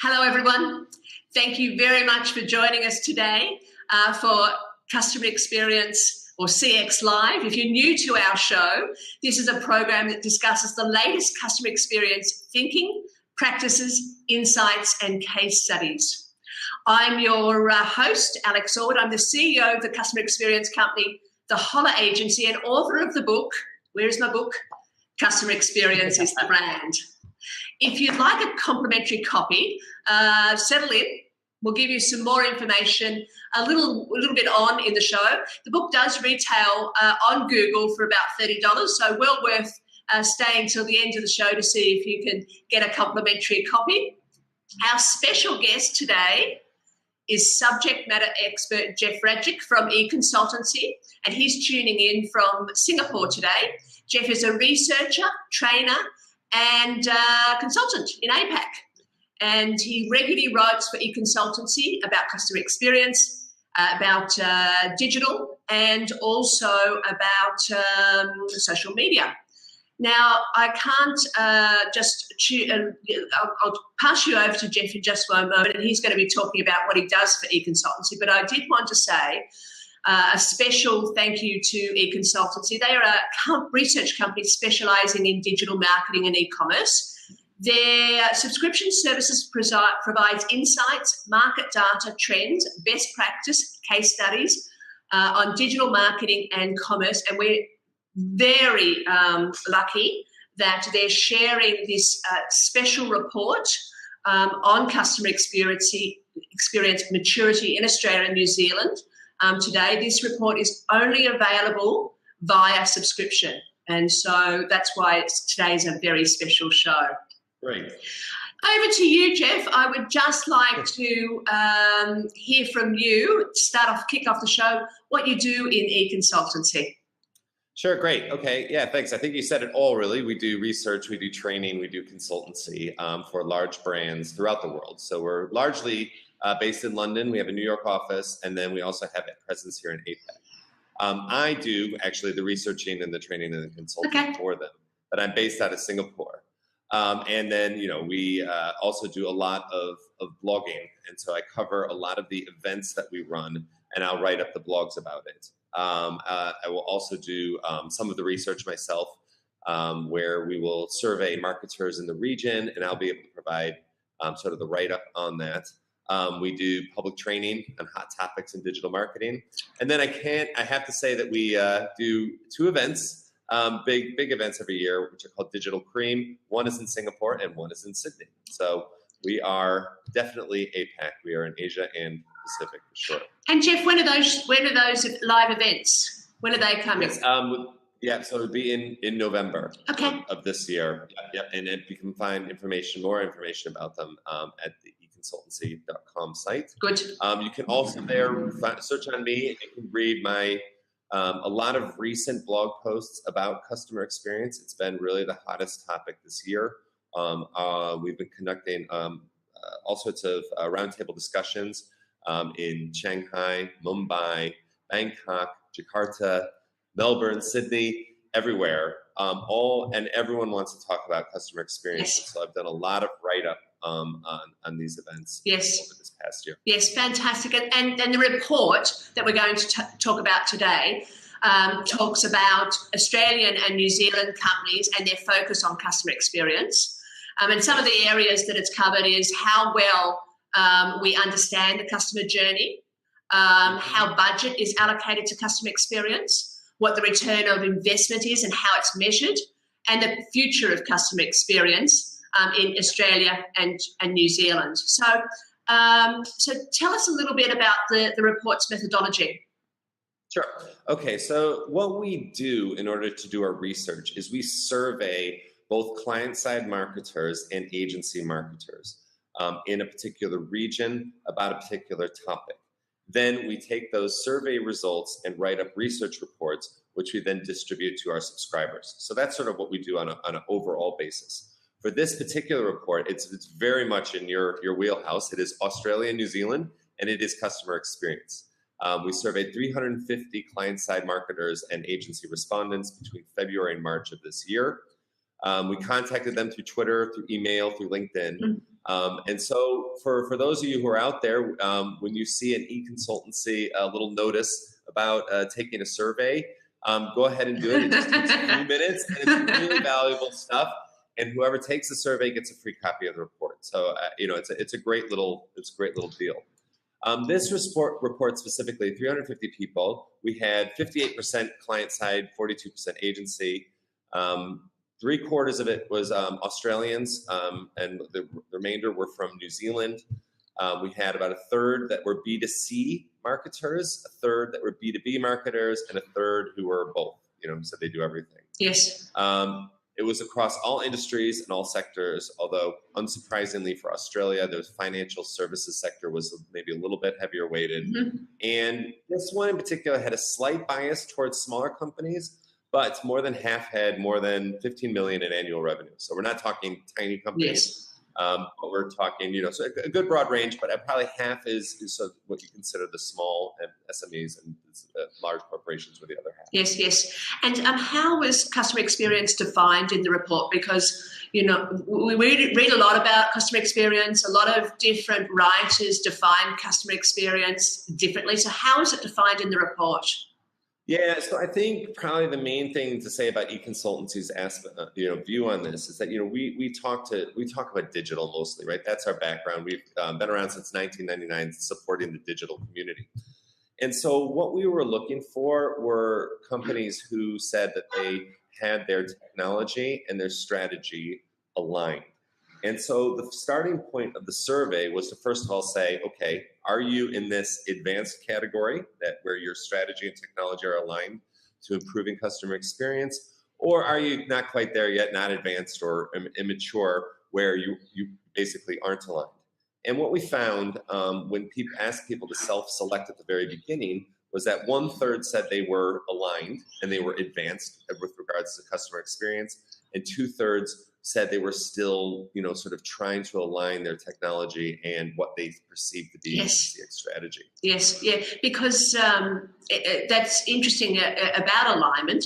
Hello, everyone. Thank you very much for joining us today for Customer Experience or CX Live. If you're new to our show, this is a program that discusses the latest customer experience thinking, practices, insights, and case studies. I'm your host, Alex Allwood. I'm the CEO of the customer experience company, The Holler Agency, and author of the book. Where is my book? Customer Experience is the Brand. If you'd like a complimentary copy, settle in. We'll give you some more information a little bit on in the show. The book does retail on Google for about $30, so well worth staying till the end of the show to see if you can get a complimentary copy. Our special guest today is subject matter expert Jeff Rajeck from Econsultancy, and he's tuning in from Singapore today. Jeff is a researcher, trainer, and consultant in APAC. And he regularly writes for Econsultancy about customer experience, about digital, and also about social media. Now, I can't I'll pass you over to Jeff in just one moment, and he's going to be talking about what he does for Econsultancy. But I did want to say a special thank you to Econsultancy. They are a research company specialising in digital marketing and e-commerce. Their subscription services provides insights, market data, trends, best practice, case studies on digital marketing and commerce. And we're very lucky that they're sharing this special report on customer experience maturity in Australia and New Zealand. Today, this report is only available via subscription. And so that's why today is a very special show. Great. Over to you, Jeff. I would just like to hear from you, kick off the show, what you do in Econsultancy. Sure, great. Okay, yeah, thanks. I think you said it all, really. We do research, we do training, we do consultancy for large brands throughout the world. So we're largely based in London. We have a New York office, and then we also have a presence here in APAC. I do actually the researching and the training and the consulting for them, but I'm based out of Singapore. And then, we also do a lot of blogging. And so I cover a lot of the events that we run, and I'll write up the blogs about it. I will also do some of the research myself, where we will survey marketers in the region, and I'll be able to provide sort of the write-up on that. We do public training on hot topics in digital marketing. And then I have to say that we do two events. Big events every year, which are called Digital Cream. One is in Singapore and one is in Sydney. So we are definitely APAC. We are in Asia and Pacific for sure. And Jeff, when are those live events? When are they coming? Yes, so it would be in November of this year. Yeah, and you can find more information about them at the econsultancy.com site. Good. You can also there search on me, and you can read my a lot of recent blog posts about customer experience. It's been really the hottest topic this year. We've been conducting all sorts of roundtable discussions in Shanghai, Mumbai, Bangkok, Jakarta, Melbourne, Sydney, everywhere. And everyone wants to talk about customer experience. Yes. So I've done a lot of write-up on these events over this past year. Yes, fantastic. And the report that we're going to talk about today talks about Australian and New Zealand companies and their focus on customer experience. And some of the areas that it's covered is how well we understand the customer journey, how budget is allocated to customer experience, what the return of investment is and how it's measured, and the future of customer experience in Australia and New Zealand. So tell us a little bit about the report's methodology. Sure. Okay, so what we do in order to do our research is we survey both client-side marketers and agency marketers in a particular region about a particular topic. Then we take those survey results and write up research reports, which we then distribute to our subscribers. So that's sort of what we do on an overall basis. For this particular report, it's very much in your wheelhouse. It is Australia and New Zealand, and it is customer experience. We surveyed 350 client-side marketers and agency respondents between February and March of this year. We contacted them through Twitter, through email, through LinkedIn. Mm. And so for those of you who are out there, when you see an Econsultancy little notice about taking a survey, go ahead and do it. It just takes a few minutes, and it's really valuable stuff. And whoever takes the survey gets a free copy of the report. So it's a great little deal. This report specifically, 350 people. We had 58% client side, 42% agency. 3/4 of it was Australians, and the remainder were from New Zealand. We had about 1/3 that were B2C marketers, 1/3 that were B2B marketers, and 1/3 who were both, so they do everything. Yes. It was across all industries and all sectors, although unsurprisingly for Australia, the financial services sector was maybe a little bit heavier weighted. Mm-hmm. And this one in particular had a slight bias towards smaller companies, but more than half had more than 15 million in annual revenue. So we're not talking tiny companies. Yes. But we're talking, so a good broad range, but probably half is so what you consider the small SMEs, and large corporations with the other half. Yes, yes. And how was customer experience defined in the report? Because, we read a lot about customer experience. A lot of different writers define customer experience differently. So how is it defined in the report? Yeah, so I think probably the main thing to say about Econsultancy's view on this is that we talk about digital mostly, right? That's our background. We've been around since 1999, supporting the digital community, and so what we were looking for were companies who said that they had their technology and their strategy aligned. And so the starting point of the survey was to first of all say, okay, are you in this advanced category where your strategy and technology are aligned to improving customer experience, or are you not quite there yet, not advanced or immature, where you basically aren't aligned? And what we found when people asked people to self-select at the very beginning was that 1/3 said they were aligned and they were advanced with regards to customer experience, and 2/3 said they were still, sort of trying to align their technology and what they perceive to be Yes. CX strategy. Yes, yeah, because that's interesting about alignment.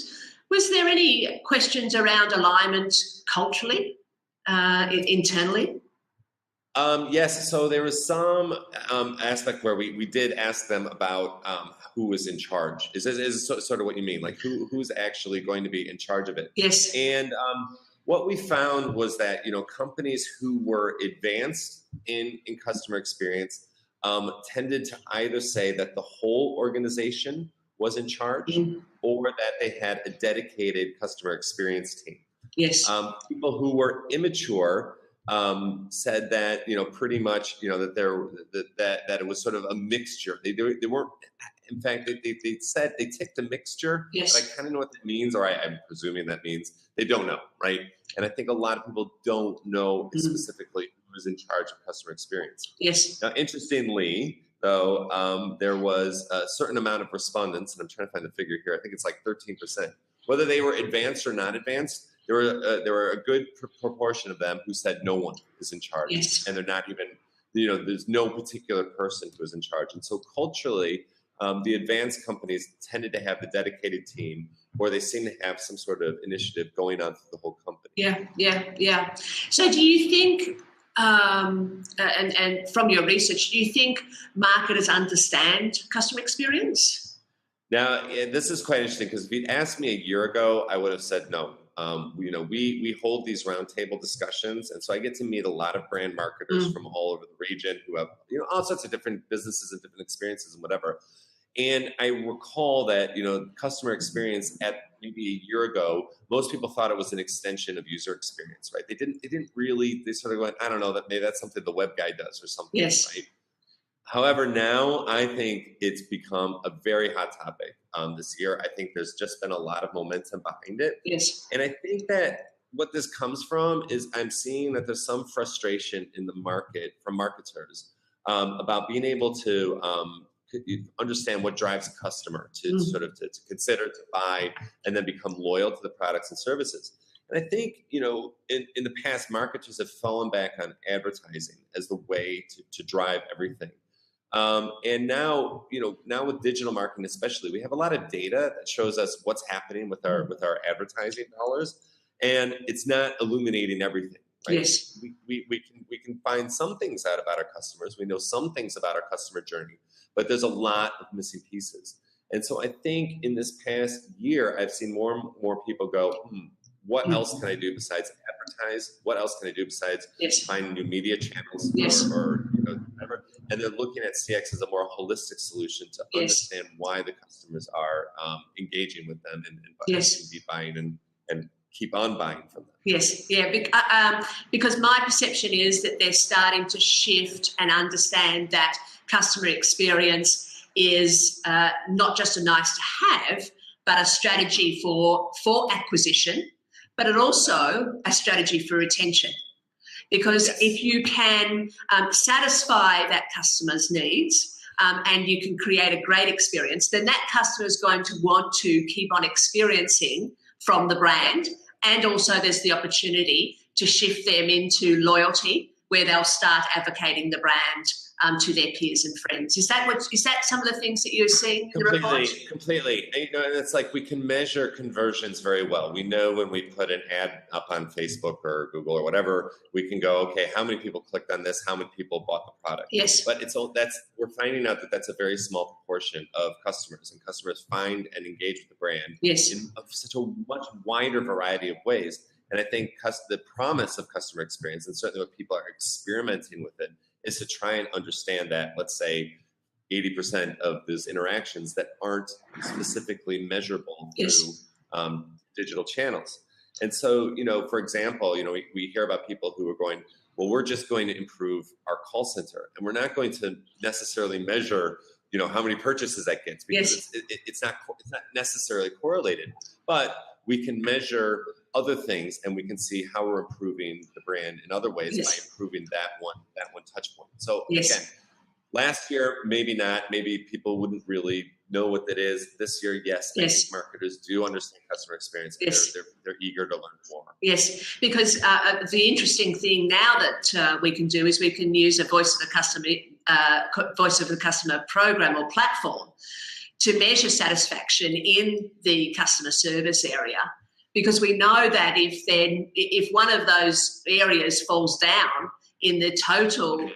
Was there any questions around alignment culturally, internally? Yes, so there was some aspect where we did ask them about who was in charge. Is sort of what you mean, like who's actually going to be in charge of it? Yes. And what we found was that companies who were advanced in customer experience tended to either say that the whole organization was in charge, or that they had a dedicated customer experience team. Yes. People who were immature said that pretty much that it was sort of a mixture. They weren't. In fact, they said they ticked a mixture. Yes. But I kind of know what that means, or I'm presuming that means they don't know, right? And I think a lot of people don't know specifically who's in charge of customer experience. Yes. Now, interestingly, though, there was a certain amount of respondents, and I'm trying to find the figure here. I think it's like 13%. Whether they were advanced or not advanced, there were a good proportion of them who said no one is in charge. Yes. And they're not even, there's no particular person who is in charge. And so culturally, the advanced companies tended to have the dedicated team, or they seem to have some sort of initiative going on through the whole company. Yeah. So do you think, and from your research, do you think marketers understand customer experience? Now, this is quite interesting, because if you'd asked me a year ago, I would have said no. We hold these roundtable discussions, and so I get to meet a lot of brand marketers from all over the region who have all sorts of different businesses and different experiences and whatever. And I recall that customer experience at maybe a year ago, most people thought it was an extension of user experience, right? They didn't really. They sort of went, I don't know, that maybe that's something the web guy does or something, yes. Right? However, now I think it's become a very hot topic this year. I think there's just been a lot of momentum behind it. Yes. And I think that what this comes from is I'm seeing that there's some frustration in the market from marketers about being able to understand what drives a customer to sort of to consider, to buy, and then become loyal to the products and services. And I think, in the past, marketers have fallen back on advertising as the way to drive everything. And now, now with digital marketing especially, we have a lot of data that shows us what's happening with our advertising dollars. and it's not illuminating everything. Right? Yes. We can find some things out about our customers. We know some things about our customer journey, but there's a lot of missing pieces. And so I think in this past year, I've seen more and more people go, what else can I do besides advertise? What else can I do besides find new media channels or whatever? And they're looking at CX as a more holistic solution to understand why the customers are engaging with them and be buying and keep on buying from them. Yes, yeah, because my perception is that they're starting to shift and understand that customer experience is not just a nice to have, but a strategy for acquisition, but it also a strategy for retention. Because if you can satisfy that customer's needs and you can create a great experience, then that customer is going to want to keep on experiencing from the brand. And also there's the opportunity to shift them into loyalty, where they'll start advocating the brand to their peers and friends. Is that some of the things that you're seeing in the report? Completely. And it's like we can measure conversions very well. We know when we put an ad up on Facebook or Google or whatever, we can go, okay, how many people clicked on this? How many people bought the product? Yes. But we're finding out that that's a very small proportion of customers, and customers find and engage with the brand in such a much wider variety of ways. And I think the promise of customer experience, and certainly what people are experimenting with it, is to try and understand that, let's say, 80% of those interactions that aren't specifically measurable through digital channels. And so, for example, we hear about people who are going, well, we're just going to improve our call center, and we're not going to necessarily measure, how many purchases that gets, because it's not necessarily correlated, but we can measure other things, and we can see how we're improving the brand in other ways by improving that one touch point. So again, last year, maybe not, maybe people wouldn't really know what that is. This year, yes, I think marketers do understand customer experience. And they're eager to learn more. Yes, because the interesting thing now that we can do is we can use a voice of the customer program or platform to measure satisfaction in the customer service area. Because we know that if one of those areas falls down in the total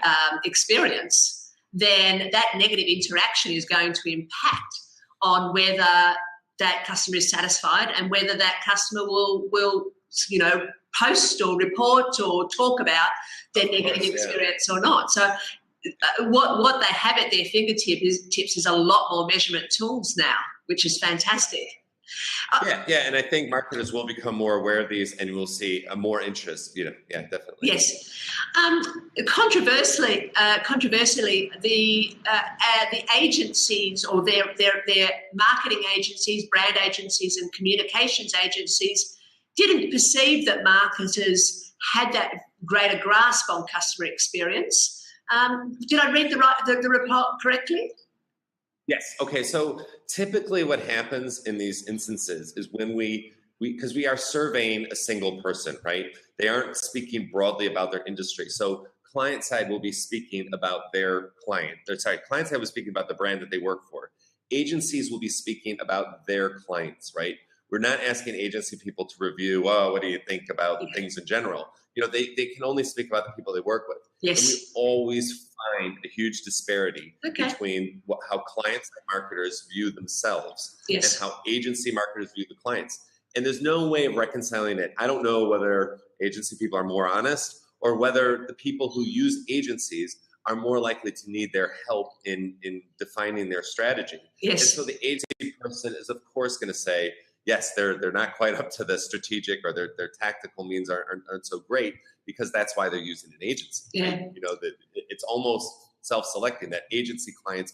experience, then that negative interaction is going to impact on whether that customer is satisfied and whether that customer will post or report or talk about their negative experience or not. So what they have at their fingertips is a lot more measurement tools now, which is fantastic. And I think marketers will become more aware of these, and we'll see more interest. Definitely. Yes. Controversially, the agencies or their marketing agencies, brand agencies, and communications agencies didn't perceive that marketers had that greater grasp on customer experience. Did I read the report correctly? Yes. Okay. So typically what happens in these instances is when because we are surveying a single person, right? They aren't speaking broadly about their industry. So client side will be speaking about their client. Client side was speaking about the brand that they work for. Agencies will be speaking about their clients, right? We're not asking agency people to review, what do you think about things in general? They can only speak about the people they work with. Yes. And we always find a huge disparity between how clients and marketers view themselves and how agency marketers view the clients. And there's no way of reconciling it. I don't know whether agency people are more honest or whether the people who use agencies are more likely to need their help in defining their strategy. Yes. And so the agency person is, of course, going to say, yes, they're not quite up to the strategic, or their tactical means aren't so great, because that's why they're using an agency. Yeah. It's almost self-selecting that agency clients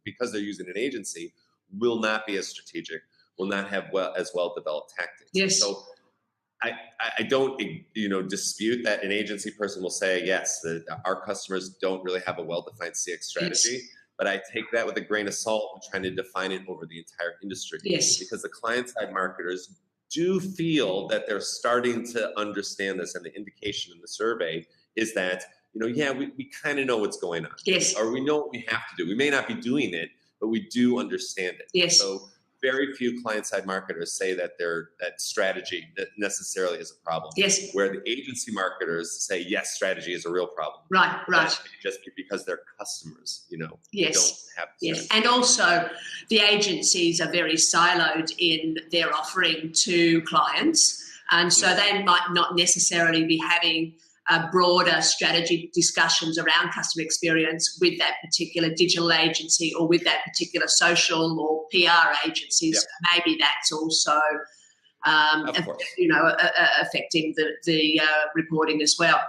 because they're using an agency will not be as strategic, will not have as well developed tactics. Yes. So I don't dispute that an agency person will say, yes, our customers don't really have a well-defined CX strategy. Yes. But I take that with a grain of salt and trying to define it over the entire industry. Yes. Because the client-side marketers do feel that they're starting to understand this, and the indication in the survey is that, we kind of know what's going on. Yes. Or we know what we have to do. We may not be doing it, but we do understand it. Yes. So very few client-side marketers say that that strategy that necessarily is a problem. Yes. Where the agency marketers say, yes, strategy is a real problem. Right. That may just be because their customers, yes. don't have the yes. And also the agencies are very siloed in their offering to clients. And so they might not necessarily be having broader strategy discussions around customer experience with that particular digital agency or with that particular social or PR agency. Yep. So maybe that's also, affecting the reporting as well.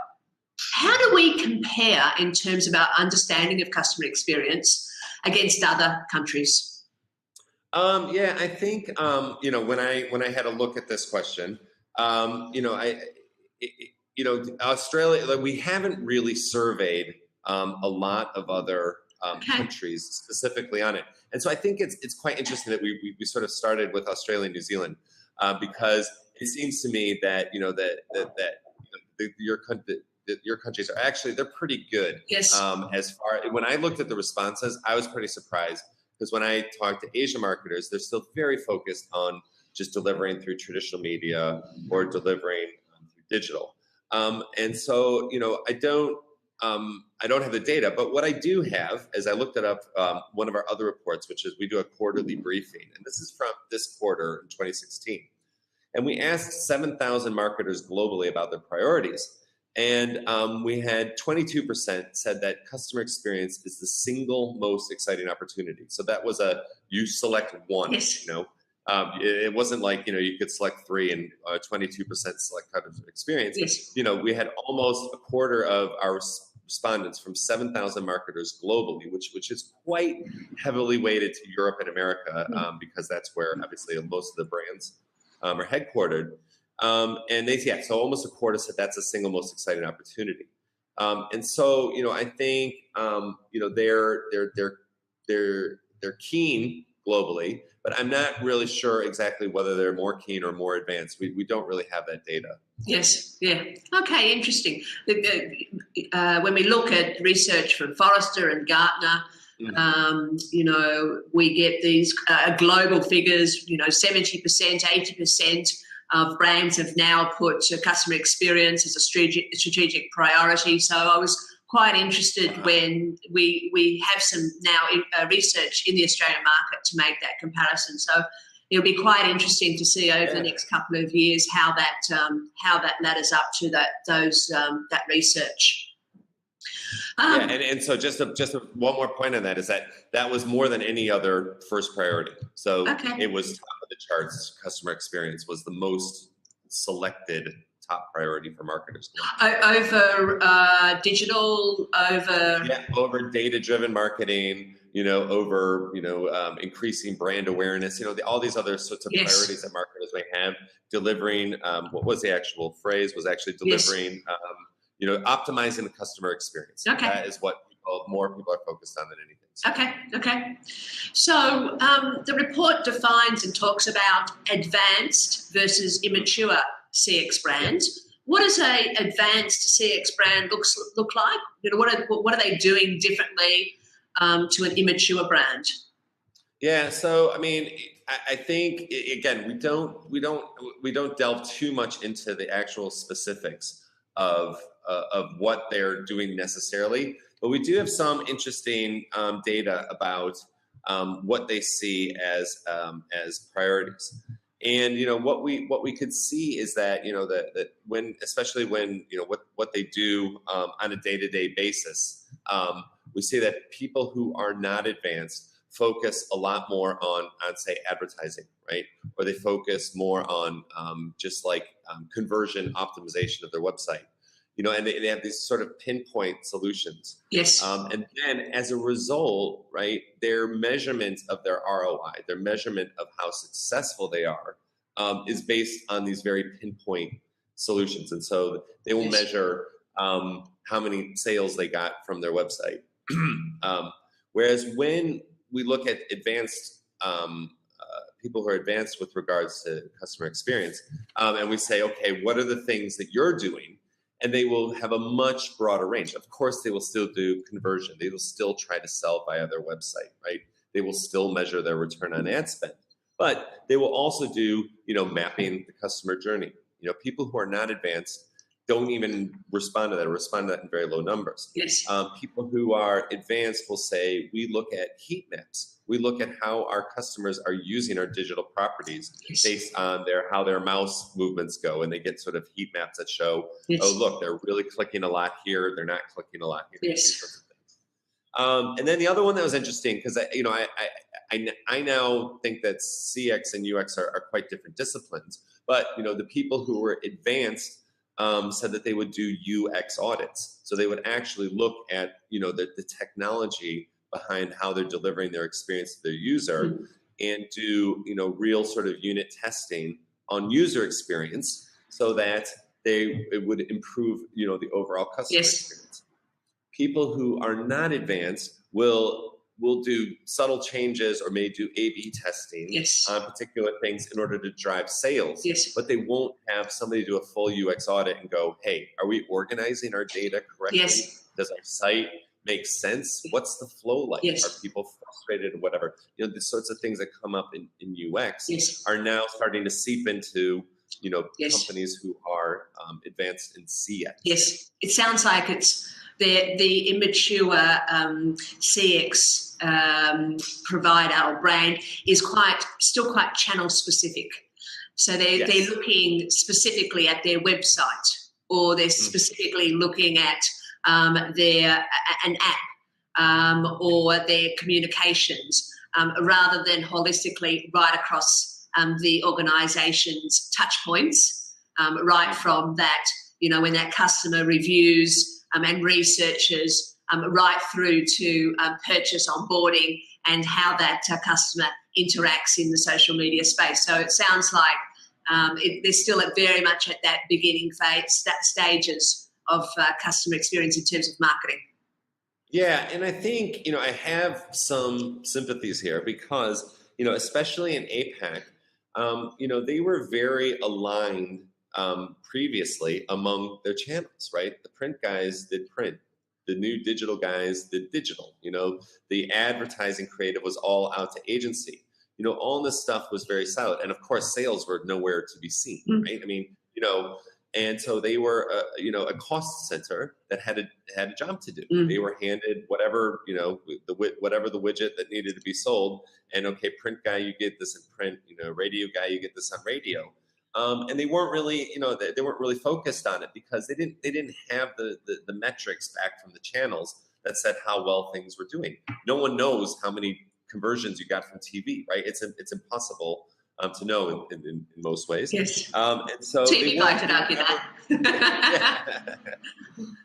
How do we compare in terms of our understanding of customer experience against other countries? I think when I had a look at this question, Australia, we haven't really surveyed a lot of other countries specifically on it, and so I think it's quite interesting that we sort of started with Australia and New Zealand because it seems to me that your countries are actually, they're pretty good. Yes. When I looked at the responses, I was pretty surprised because when I talked to Asia marketers, they're still very focused on just delivering through traditional media or delivering through digital. And so, I don't have the data, but what I do have is I looked it up, one of our other reports, which is we do a quarterly briefing, and this is from this quarter in 2016. And we asked 7,000 marketers globally about their priorities. And we had 22% said that customer experience is the single most exciting opportunity. So that was you select one, yes. It wasn't like, you could select 3 and 22% select customer experience. Yes. We had almost a quarter of our respondents from 7,000 marketers globally, which is quite heavily weighted to Europe and America because that's where obviously most of the brands are headquartered. And so almost a quarter said that's the single most exciting opportunity. And so, I think, they're keen globally, but I'm not really sure exactly whether they're more keen or more advanced. We don't really have that data. Yes. Yeah. Okay. Interesting. When we look at research from Forrester and Gartner, we get these global figures, 70%, 80% of brands have now put customer experience as a strategic priority. So I was quite interested when we have some now research in the Australian market to make that comparison. So it'll be quite interesting to see over the next couple of years how that ladders up to that research. And so just one more point on that is that was more than any other first priority. So it was top of the charts. Customer experience was the most selected top priority for marketers. Over digital, over data-driven marketing, over increasing brand awareness, all these other sorts of priorities that marketers may have. Delivering, what was the actual phrase? Was actually delivering. Optimizing the customer experience. Okay. That is what more people are focused on than anything. So. Okay. So the report defines and talks about advanced versus immature CX brands. What does an advanced CX brand look like? What are they doing differently to an immature brand? Yeah. So I think again we don't delve too much into the actual specifics of what they're doing necessarily, but we do have some interesting data about what they see as priorities. And what we could see is that that especially when what they do on a day-to-day basis, we see that people who are not advanced focus a lot more on say advertising, right? Or they focus more on just like conversion optimization of their website. And they have these sort of pinpoint solutions. Yes. And then as a result, right, their measurement of their ROI, their measurement of how successful they are, is based on these very pinpoint solutions. And so they will measure how many sales they got from their website. Whereas when we look at advanced people who are advanced with regards to customer experience, and we say, okay, what are the things that you're doing? And they will have a much broader range. Of course, they will still do conversion. They will still try to sell via their website, right? They will still measure their return on ad spend. But they will also do, mapping the customer journey. People who are not advanced don't even respond to that, or respond to that in very low numbers. Yes. People who are advanced will say, we look at heat maps. We look at how our customers are using our digital properties based on how their mouse movements go. And they get sort of heat maps that show, oh, look, they're really clicking a lot here. They're not clicking a lot here. Yes. These sorts of things. And then the other one that was interesting, because I now think that CX and UX are quite different disciplines. But, the people who were advanced said that they would do UX audits. So they would actually look at, the technology behind how they're delivering their experience to their user, and do, real sort of unit testing on user experience, so that it would improve, the overall customer experience. People who are not advanced will do subtle changes, or may do A/B testing on particular things in order to drive sales. But they won't have somebody do a full UX audit and go, hey, are we organizing our data correctly? Does our site make sense? What's the flow like? Are people frustrated or whatever? The sorts of things that come up in UX are now starting to seep into, companies who are advanced in CX. Yes, it sounds like it's the immature CX provider or brand is still quite channel specific. So they're looking specifically at their website, or they're specifically looking at an app or their communications, rather than holistically right across the organisation's touch points, right from that, when that customer reviews and researches, right through to purchase, onboarding, and how that customer interacts in the social media space. So it sounds like they're still very much at that beginning phase, that stages of customer experience in terms of marketing. Yeah, and I think, I have some sympathies here, because, especially in APAC, they were very aligned previously among their channels, right? The print guys did print. The new digital guys did digital. The advertising creative was all out to agency. All this stuff was very silent. And of course, sales were nowhere to be seen, right? I mean, and so they were, a cost center that had a job to do. They were handed whatever, whatever the widget that needed to be sold. And okay, print guy, you get this in print. Radio guy, you get this on radio. And they weren't really, they weren't really focused on it, because they didn't have the metrics back from the channels that said how well things were doing. No one knows how many conversions you got from TV, right? It's impossible to know in most ways. Yes. And so TV guy could argue that.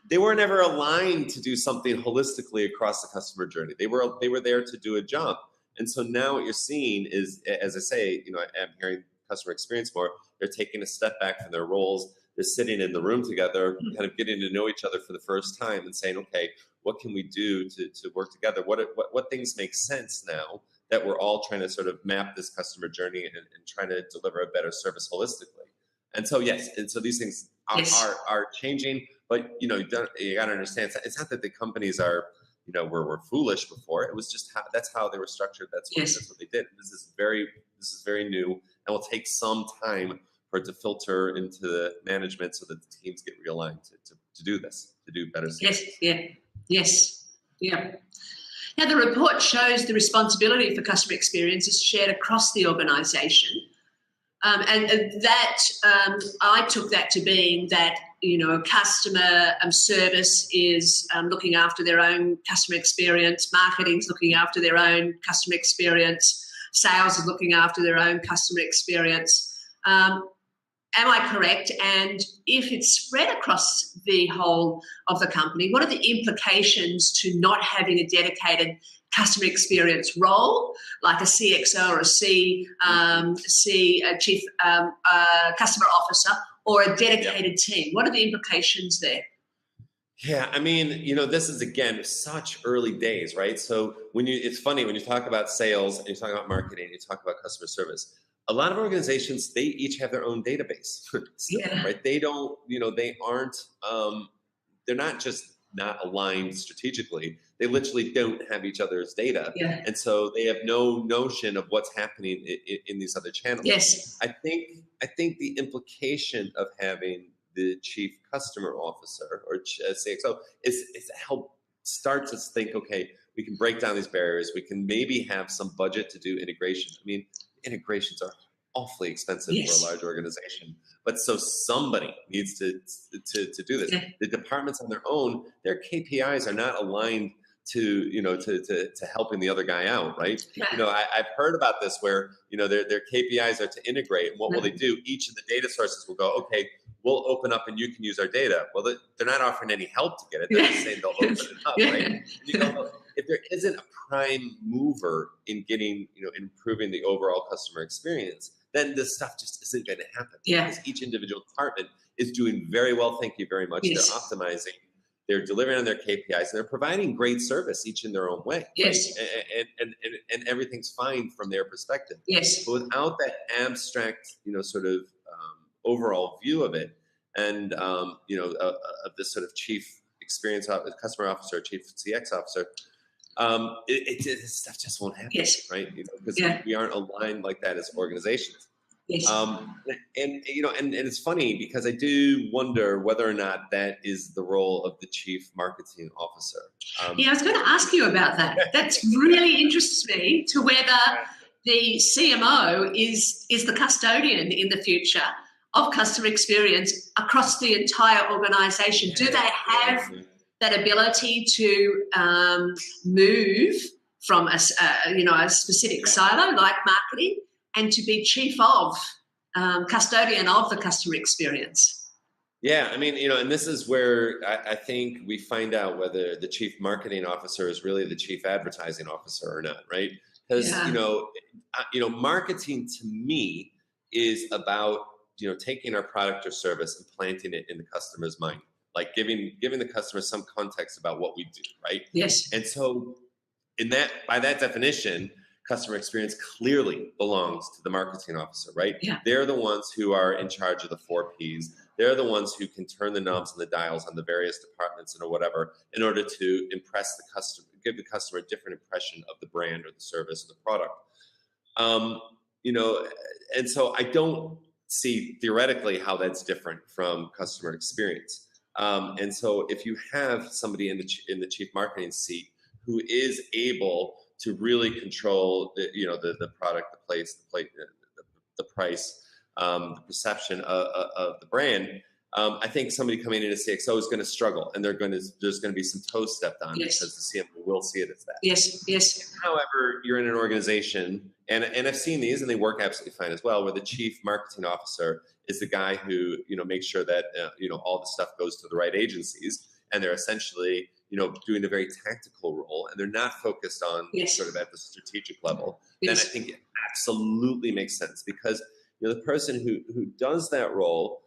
They were never aligned to do something holistically across the customer journey. They were there to do a job. And so now what you're seeing is, as I say, I'm hearing customer experience more. They're taking a step back from their roles. They're sitting in the room together, kind of getting to know each other for the first time, and saying, okay, what can we do to work together? What things make sense now that we're all trying to sort of map this customer journey and trying to deliver a better service holistically? And so, and so these things are changing, but you got to understand, it's not that the companies are, were foolish before. It was just that's how they were structured. That's what they did. This is very new, and will take some time for it to filter into the management, so that the teams get realigned to do this, to do better stuff. Yes. Now, the report shows the responsibility for customer experience is shared across the organisation. And that I took that to being that, customer service is looking after their own customer experience, marketing's looking after their own customer experience, sales is looking after their own customer experience. Am I correct? And if it's spread across the whole of the company, what are the implications to not having a dedicated customer experience role, like a CXO or a chief customer officer, or a dedicated team? What are the implications there? Yeah, I mean, this is, again, such early days, right? So it's funny when you talk about sales and you talk about marketing, you talk about customer service. A lot of organizations, they each have their own database, still, right? They don't, they aren't, they're not just not aligned strategically. They literally don't have each other's data. Yeah. And so they have no notion of what's happening in these other channels. Yes. I think the implication of having the chief customer officer or CXO is to help start to think, okay, we can break down these barriers. We can maybe have some budget to do integration. I mean, integrations are awfully expensive Yes. for a large organization, but so somebody needs to do this. Yeah. The departments on their own, their KPIs are not aligned to helping the other guy out, right? Yeah. I've heard about this where their KPIs are to integrate, and what will they do? Each of the data sources will go, okay, we'll open up and you can use our data. Well, they're not offering any help to get it. They're just saying they'll open it up, right? And you go, well, if there isn't a prime mover in getting, improving the overall customer experience, then this stuff just isn't going to happen. Yeah. Because each individual department is doing very well. Thank you very much. Yes. They're optimizing. They're delivering on their KPIs, and they're providing great service, each in their own way. Yes. Right? And everything's fine from their perspective. Yes. But without that abstract, sort of overall view of it, and of this sort of chief experience customer officer, chief CX officer, this stuff just won't happen. Yes. Right? Because we aren't aligned like that as organizations. Yes. And it's funny because I do wonder whether or not that is the role of the chief marketing officer. I was going to ask you about that. That's really interests me to whether the CMO is the custodian in the future of customer experience across the entire organization. Do they have that ability to move from a specific silo like marketing and to be chief of custodian of the customer experience? Yeah, I mean, and this is where I think we find out whether the chief marketing officer is really the chief advertising officer or not, right? Because marketing to me is about taking our product or service and planting it in the customer's mind, like giving the customer some context about what we do, right? Yes. And so, by that definition, customer experience clearly belongs to the marketing officer, right? Yeah. They're the ones who are in charge of the 4 Ps. They're the ones who can turn the knobs and the dials on the various departments or whatever in order to impress the customer, give the customer a different impression of the brand or the service or the product. And so I don't see theoretically how that's different from customer experience. And so if you have somebody in the chief marketing seat who is able to really control the product, the place, the price, the perception of the brand, I think somebody coming in as CXO is going to struggle, and there's going to be some toes stepped on because the CMO will see it as that. Yes, yes. However, you're in an organization, and I've seen these, and they work absolutely fine as well, where the chief marketing officer is the guy who makes sure that all the stuff goes to the right agencies, and they're essentially doing a very tactical role, and they're not focused on sort of at the strategic level. Then I think it absolutely makes sense, because the person who does that role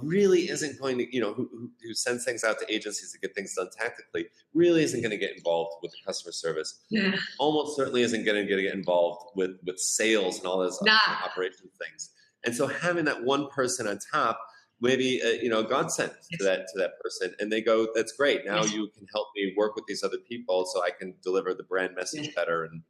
really isn't going to, who sends things out to agencies to get things done tactically, really isn't going to get involved with the customer service. Yeah. Almost certainly isn't going to get involved with sales and all those operation things. And so having that one person on top, maybe godsend to that person, and they go, that's great. Now you can help me work with these other people so I can deliver the brand message better and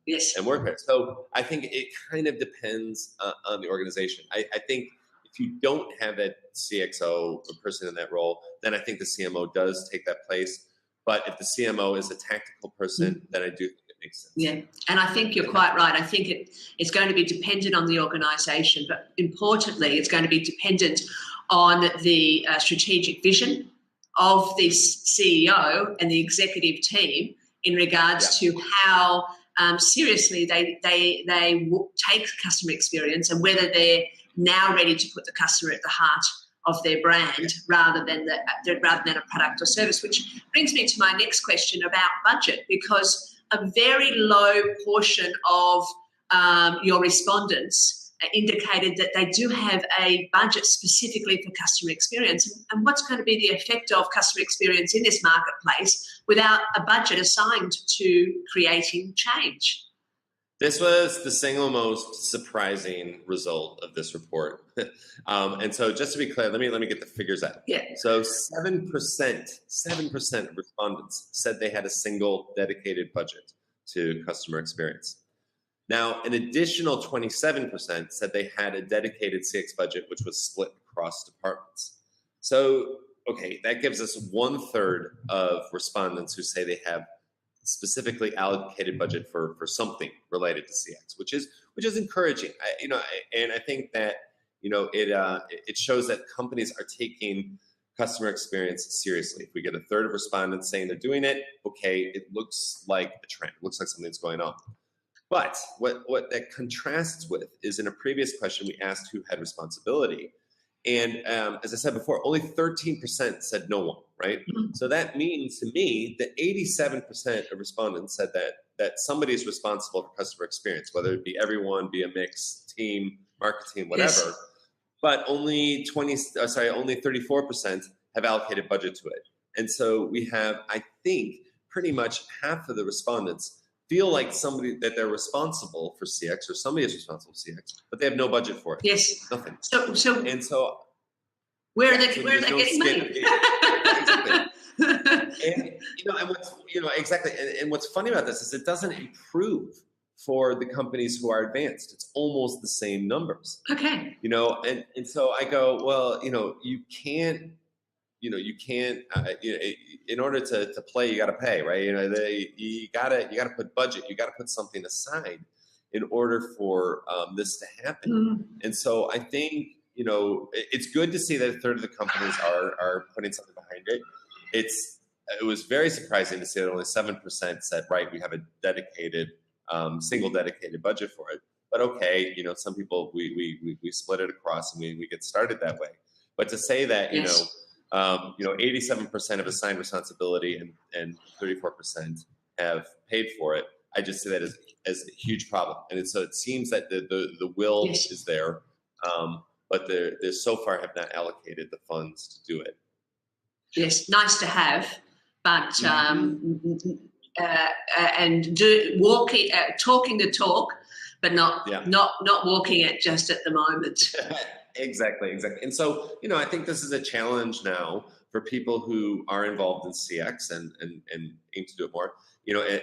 work better. So I think it kind of depends on the organization. I think if you don't have a CXO or person in that role, then I think the CMO does take that place. But if the CMO is a tactical person, then I do think it makes sense. Yeah, and I think you're quite right. I think it's going to be dependent on the organisation, but importantly, it's going to be dependent on the strategic vision of the CEO and the executive team in regards to how seriously they take customer experience, and whether they're now ready to put the customer at the heart of their brand rather than a product or service. Which brings me to my next question about budget, because a very low portion of your respondents indicated that they do have a budget specifically for customer experience. And what's going to be the effect of customer experience in this marketplace without a budget assigned to creating change? This was the single most surprising result of this report. And so just to be clear, let me get the figures out. Yeah. So 7% of respondents said they had a single dedicated budget to customer experience. Now, an additional 27% said they had a dedicated CX budget, which was split across departments. So, okay, that gives us 1/3 of respondents who say they have specifically allocated budget for something related to CX, which is encouraging. And I think that it shows that companies are taking customer experience seriously. If we get 1/3 of respondents saying they're doing it, okay, it looks like a trend. It looks like something's going on. But what that contrasts with is, in a previous question we asked who had responsibility. And as I said before, only 13% said no one, right? Mm-hmm. So that means to me that 87% of respondents said that somebody is responsible for customer experience, whether it be everyone, be a mix, team, marketing, whatever. Yes. But only 34% have allocated budget to it. And so we have, I think, pretty much half of the respondents feel like that they're responsible for CX, or somebody is responsible for CX, but they have no budget for it. Yes. Nothing. So where are they getting money? Exactly. Exactly. And what's funny about this is it doesn't improve for the companies who are advanced. It's almost the same numbers. Okay. And so I go, well, you can't, in order to play, you got to pay, right? You gotta put budget, you got to put something aside in order for this to happen. Mm-hmm. And so I think, it's good to see that 1/3 of the companies are putting something behind it. It was very surprising to see that only 7% said, right, we have a dedicated, single dedicated budget for it. But okay, some people, we split it across and we get started that way. But to say that, yes. 87% have assigned responsibility and 34% have paid for it, I just see that as a huge problem. And so it seems that the will yes. is there, but they so far have not allocated the funds to do it. Yes, nice to have, but talking the talk, but not walking it just at the moment. Exactly. And so, I think this is a challenge now for people who are involved in CX and aim to do it more,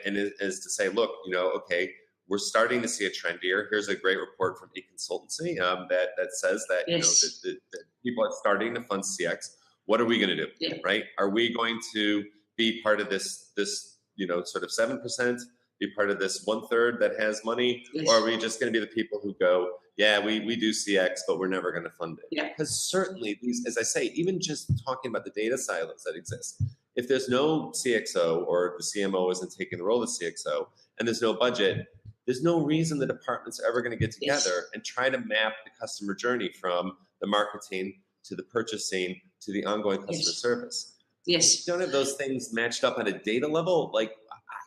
and is to say, look, okay, we're starting to see a trend here. Here's a great report from Econsultancy that says that, yes. that people are starting to fund CX. What are we going to do, right? Are we going to be part of this sort of 7%, be part of this 1/3 that has money, yes. or are we just going to be the people who go, yeah, we do CX, but we're never going to fund it? Yeah. Because certainly these, as I say, even just talking about the data silos that exist, if there's no CXO or the CMO isn't taking the role of CXO and there's no budget, there's no reason the departments are ever going to get together yes. and try to map the customer journey from the marketing to the purchasing to the ongoing customer yes. service. Yes. If you don't have those things matched up at a data level, like,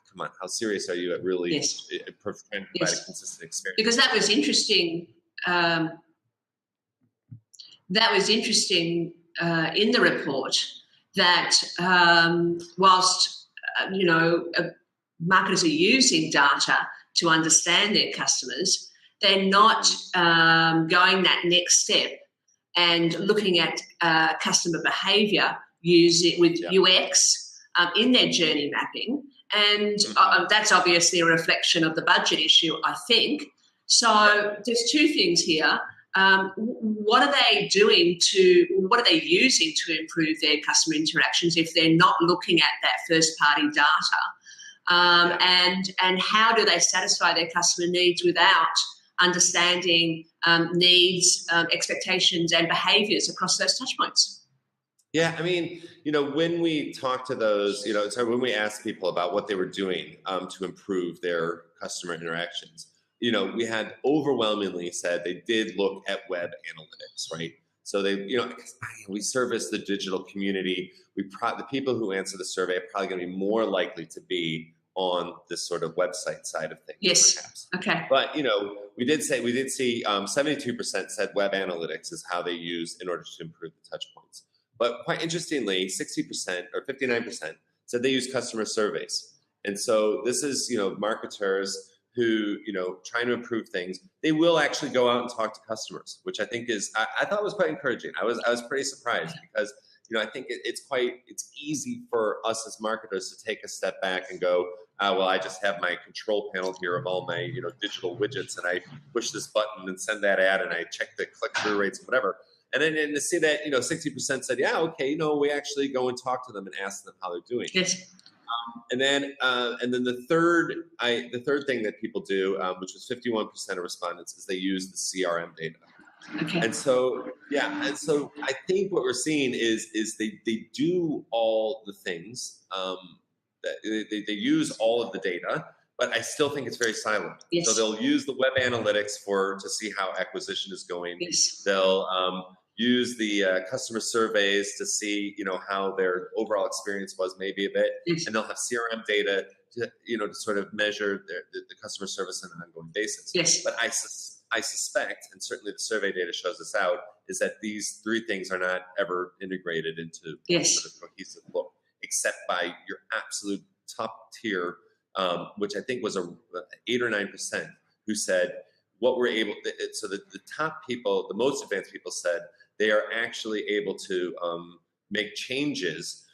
come on, how serious are you at really yes. trying to provide yes. a consistent experience? Because that was interesting. In the report that whilst marketers are using data to understand their customers, they're not going that next step and looking at customer behaviour with UX in their journey mapping. And that's obviously a reflection of the budget issue, I think. So there's two things here. What are they using to improve their customer interactions if they're not looking at that first-party data? And how do they satisfy their customer needs without understanding needs, expectations, and behaviours across those touchpoints? Yeah, I mean, when we talk to those, when we ask people about what they were doing to improve their customer interactions, we had overwhelmingly said they did look at web analytics, right? So they, we service the digital community. The people who answer the survey are probably going to be more likely to be on this sort of website side of things. Yes. Perhaps. Okay. But we did see 72% said web analytics is how they use in order to improve the touch points. But quite interestingly, 60% or 59% said they use customer surveys. And so this is, marketers who, trying to improve things, they will actually go out and talk to customers, which I think is, I thought was quite encouraging. I was pretty surprised because, I think it's easy for us as marketers to take a step back and go, well, I just have my control panel here of all my, digital widgets, and I push this button and send that ad, and I check the click-through rates and whatever. And then to see that, 60% said, yeah, okay, we actually go and talk to them and ask them how they're doing. Yes. And then the third thing that people do, which was 51% of respondents, is they use the CRM data. Okay. And so I think what we're seeing is they do all the things, that they use all of the data, but I still think it's very silent. Yes. So they'll use the web analytics to see how acquisition is going. Yes. They'll use the customer surveys to see, how their overall experience was maybe a bit, yes. and they'll have CRM data to, to sort of measure the customer service on an ongoing basis. Yes. But I suspect, and certainly the survey data shows us out, is that these three things are not ever integrated into yes. sort of cohesive look, except by your absolute top tier, which I think was 8 or 9% who said what we're able to, so the top people, the most advanced people said they are actually able to make changes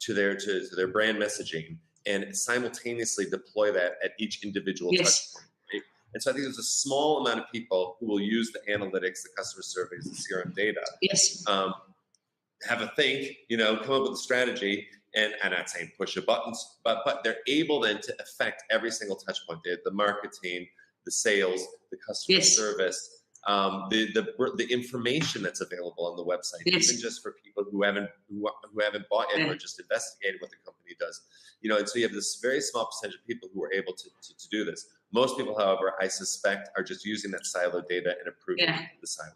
to their brand messaging and simultaneously deploy that at each individual yes. touch point. Right? And so I think there's a small amount of people who will use the analytics, the customer surveys, the CRM data, yes. Have a think, come up with a strategy, and I'm not saying push a buttons, but they're able then to affect every single touch point. The marketing, the sales, the customer yes. service, the information that's available on the website, yes. even just for people who haven't bought yet or just investigated what the company does. And so you have this very small percentage of people who are able to do this. Most people, however, I suspect, are just using that silo data and improving the silo.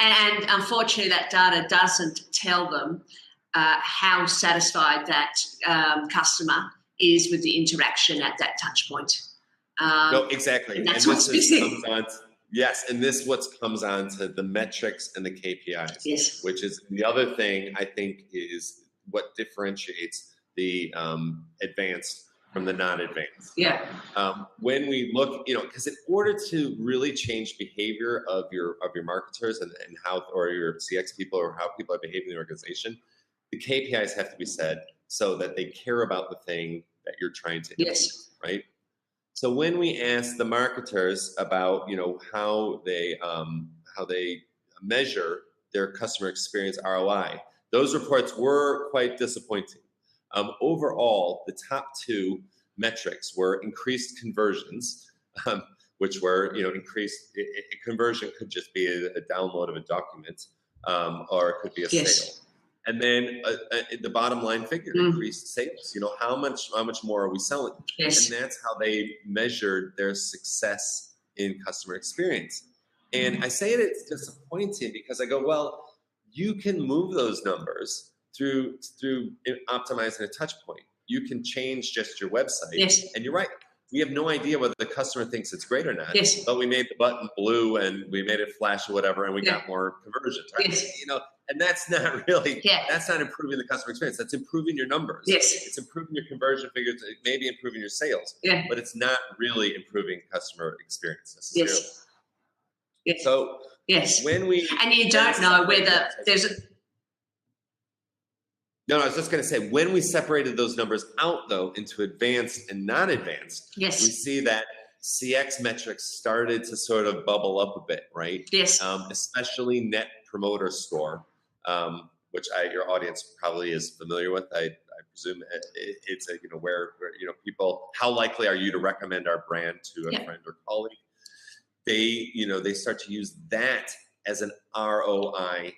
And unfortunately, that data doesn't tell them how satisfied that customer is with the interaction at that touch point. No, exactly. And that's what's missing. Yes, and this comes on to the metrics and the KPIs, yes. which is the other thing I think is what differentiates the advanced from the non-advanced. Yeah. When we look, because in order to really change behavior of your marketers and how, or your CX people, or how people are behaving in the organization, the KPIs have to be set so that they care about the thing that you're trying to implement, yes. right? So when we ask the marketers about, how they measure their customer experience ROI, those reports were quite disappointing. Overall, the top two metrics were increased conversions, which were, increased. Conversion could just be a download of a document, or it could be a yes. sale. And then the bottom line figure, increased sales. How much more are we selling? Yes. And that's how they measured their success in customer experience. And I say it's disappointing because I go, well, you can move those numbers through optimizing a touch point. You can change just your website. Yes. And you're right. We have no idea whether the customer thinks it's great or not. Yes. But we made the button blue and we made it flash or whatever, and we got more conversions. Right? Yes. And that's not really, yeah. that's not improving the customer experience. That's improving your numbers. Yes. It's improving your conversion figures, maybe improving your sales, but it's not really improving customer experience necessarily. Yes. Yes. So yes. when we... And you don't know whether there's a... No, I was just going to say, when we separated those numbers out, though, into advanced and non-advanced, yes. we see that CX metrics started to sort of bubble up a bit, right? Yes. Especially Net Promoter Score, which your audience probably is familiar with. I presume it's where people, how likely are you to recommend our brand to a friend or colleague? They start to use that as an ROI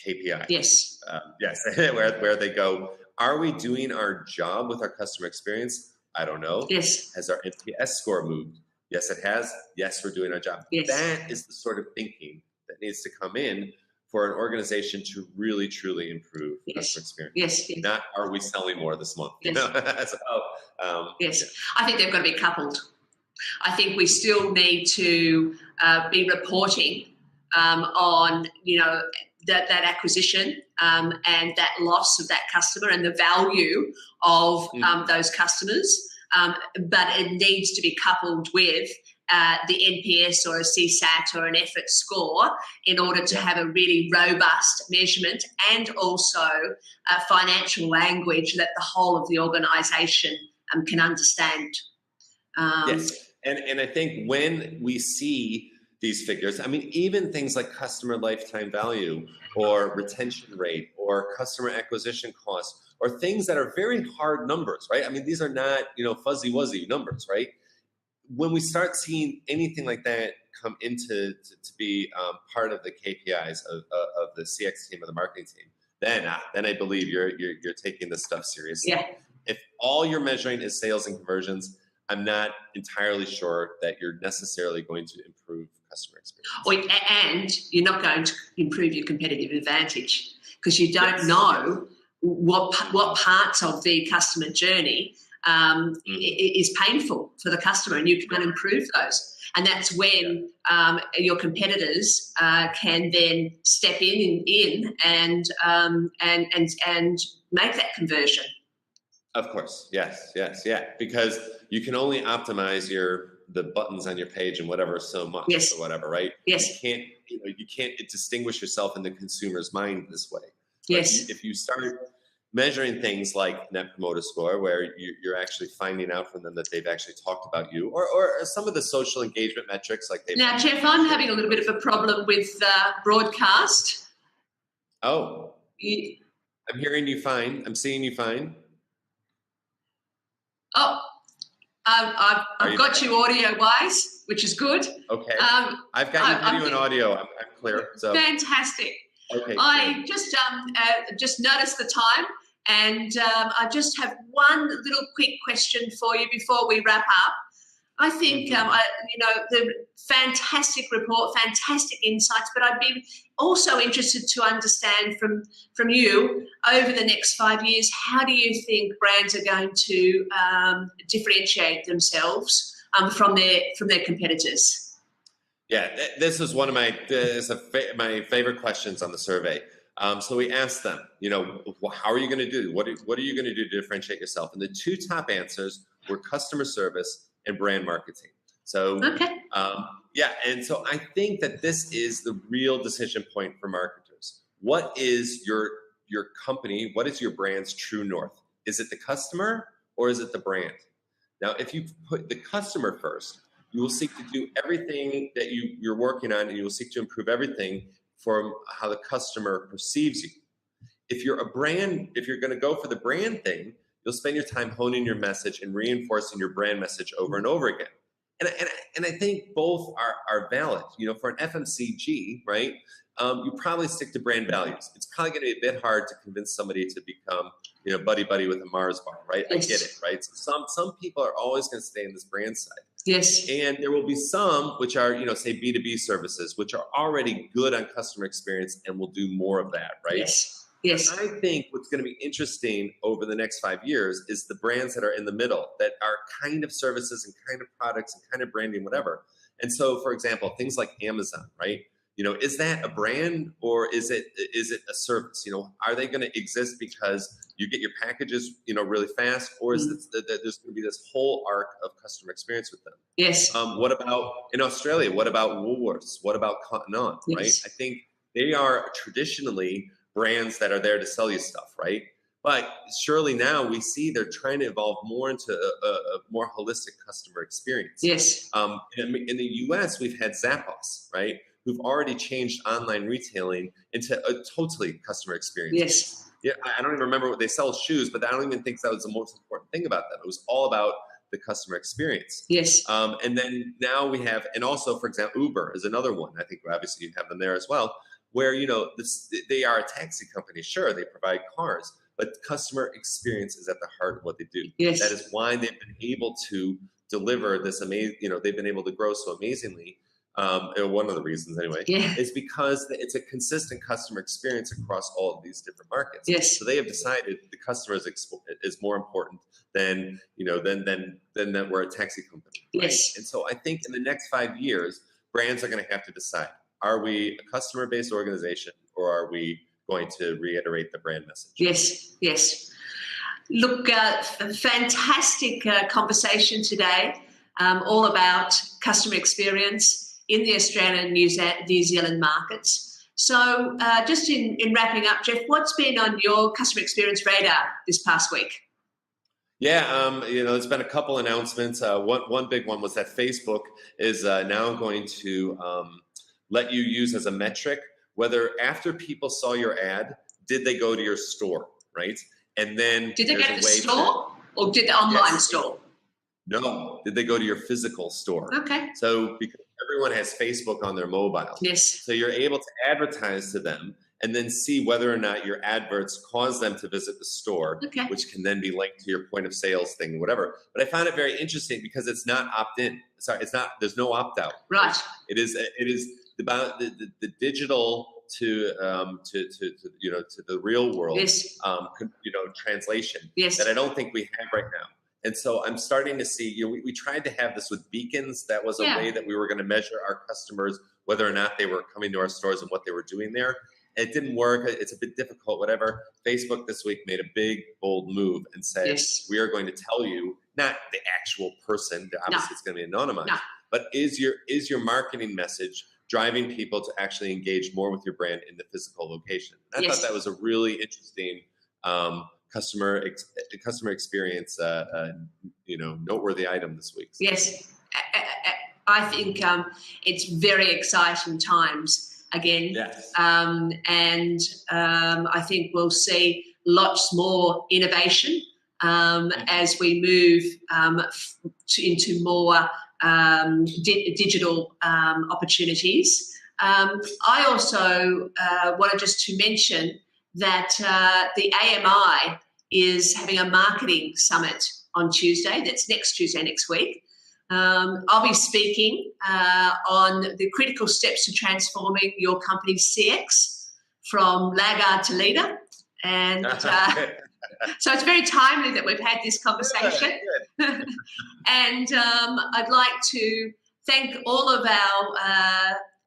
KPI. Yes. Yes, where they go, are we doing our job with our customer experience? I don't know. Yes. Has our NPS score moved? Yes, it has. Yes, we're doing our job. Yes. That is the sort of thinking that needs to come in for an organization to really, truly improve customer experience. Yes. Yes. Not, are we selling more this month? Yes. Yes. Yeah. I think they've got to be coupled. I think we still need to be reporting on, that acquisition and that loss of that customer and the value of those customers. but it needs to be coupled with the NPS or a CSAT or an effort score in order to have a really robust measurement, and also financial language that the whole of the organisation can understand. Yes, and I think when we see these figures, I mean, even things like customer lifetime value or retention rate or customer acquisition cost, or things that are very hard numbers, right? I mean, these are not, fuzzy wuzzy numbers, right? When we start seeing anything like that come into to be part of the KPIs of the CX team or the marketing team, then I believe you're taking this stuff seriously. Yeah. If all you're measuring is sales and conversions, I'm not entirely sure that you're necessarily going to improve customer experience. And you're not going to improve your competitive advantage, because you don't know what parts of the customer journey is painful for the customer, and you can improve those. And that's when your competitors can then step in and make that conversion. Of course, yes, because you can only optimize the buttons on your page and whatever so much, or whatever, right? Yes. You can't distinguish yourself in the consumer's mind this way. Yes. If you start measuring things like Net Promoter Score, where you're actually finding out from them that they've actually talked about you, or some of the social engagement metrics, like Now, Jeff, I'm having a little bit of a problem with broadcast. Oh, I'm hearing you fine. I'm seeing you fine. Oh, I've got you audio-wise, which is good. Okay. I've got you video and audio. I'm clear. So fantastic. Okay. I just noticed the time, and I just have one little quick question for you before we wrap up. I think the fantastic report, fantastic insights, but I'd be also interested to understand from you over the next 5 years, how do you think brands are going to differentiate themselves from their competitors? Yeah, this is one of my favorite questions on the survey. So we asked them, how are you going to do? What are you going to do to differentiate yourself? And the two top answers were customer service and brand marketing. So, and so I think that this is the real decision point for marketers. What is your company? What is your brand's true north? Is it the customer or is it the brand? Now, if you put the customer first, you will seek to do everything that you're working on, and you will seek to improve everything from how the customer perceives you. If you're a brand, if you're going to go for the brand thing, you'll spend your time honing your message and reinforcing your brand message over and over again. And I think both are valid. For an FMCG, right, you probably stick to brand values. It's probably going to be a bit hard to convince somebody to become, buddy with a Mars bar, right? Yes. I get it, right? So some people are always going to stay in this brand side. Yes. And there will be some which are, say B2B services, which are already good on customer experience and will do more of that, right? Yes. Yes. I think what's going to be interesting over the next 5 years is the brands that are in the middle, that are kind of services and kind of products and kind of branding, whatever. And so, for example, things like Amazon, right? Is that a brand or is it a service? Are they going to exist because you get your packages, really fast, or is there's going to be this whole arc of customer experience with them? Yes. What about in Australia? What about Woolworths? What about Cotton On? Yes. Right? I think they are traditionally brands that are there to sell you stuff, right? But surely now we see they're trying to evolve more into a more holistic customer experience. Yes. In the US, we've had Zappos, right, who've already changed online retailing into a totally customer experience. Yes. Yeah, I don't even remember what they sell shoes, but I don't even think that was the most important thing about them. It was all about the customer experience. Yes. And then now we have, and also, for example, Uber is another one. I think obviously you have them there as well, where, they are a taxi company. Sure, they provide cars, but customer experience is at the heart of what they do. Yes. That is why they've been able to deliver this amazing, they've been able to grow so amazingly. One of the reasons anyway, is because it's a consistent customer experience across all of these different markets. Yes. So they have decided the customer is more important than that we're a taxi company. Right? Yes. And so I think in the next 5 years, brands are going to have to decide, are we a customer-based organization or are we going to reiterate the brand message? Yes, yes. Look, fantastic conversation today, all about customer experience in the Australian and New Zealand markets. So just in wrapping up, Jeff, what's been on your customer experience radar this past week? Yeah, there's been a couple announcements. One big one was that Facebook is now going to let you use as a metric whether after people saw your ad, did they go to your store, right? And then did they go to the store or did the online store? No, did they go to your physical store? Okay. So because everyone has Facebook on their mobile. Yes. So you're able to advertise to them and then see whether or not your adverts cause them to visit the store, which can then be linked to your point of sales thing, whatever. But I found it very interesting because it's not opt-in. Sorry, it's not. There's no opt-out. Right. It is about the digital to the real world. Yes. Translation. Yes. That I don't think we have right now. And so I'm starting to see. We tried to have this with beacons. That was a way that we were going to measure our customers whether or not they were coming to our stores and what they were doing there. It didn't work. It's a bit difficult, whatever. Facebook this week made a big, bold move and said, we are going to tell you, not the actual person, obviously it's going to be anonymized, but is your marketing message driving people to actually engage more with your brand in the physical location? And I thought that was a really interesting customer experience, noteworthy item this week. So. Yes, I think it's very exciting times. Again, and I think we'll see lots more innovation as we move into more digital opportunities. I also wanted just to mention that the AMI is having a marketing summit on Tuesday. That's next Tuesday, next week. I'll be speaking on the critical steps to transforming your company's CX from laggard to leader. And so it's very timely that we've had this conversation. And I'd like to thank all of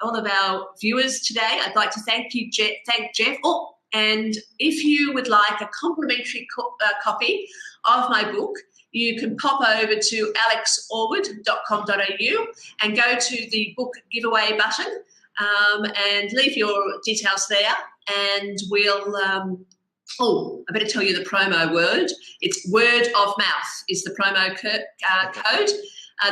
our viewers today. I'd like to thank Jeff. Oh, and if you would like a complimentary copy of my book, you can pop over to alexallwood.com.au and go to the book giveaway button and leave your details there. And we'll, I better tell you the promo word. It's word of mouth is the promo code.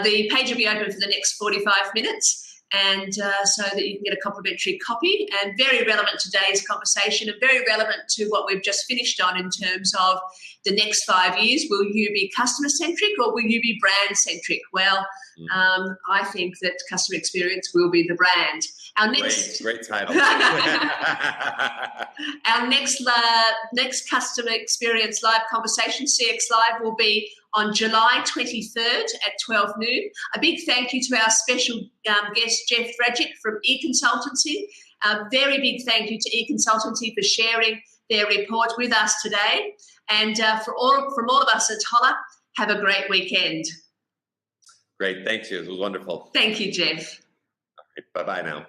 The page will be open for the next 45 minutes. And so that you can get a complimentary copy, and very relevant to today's conversation and very relevant to what we've just finished on in terms of the next 5 years. Will you be customer-centric or will you be brand-centric? Well, I think that customer experience will be the brand. Our next great title. Our next customer experience live conversation, CX Live, will be on July 23rd at 12 noon. A big thank you to our special guest, Jeff Rajeck from Econsultancy. A very big thank you to Econsultancy for sharing their report with us today. And from all of us at Holla, have a great weekend. Great, thank you. It was wonderful. Thank you, Jeff. All right, bye-bye now.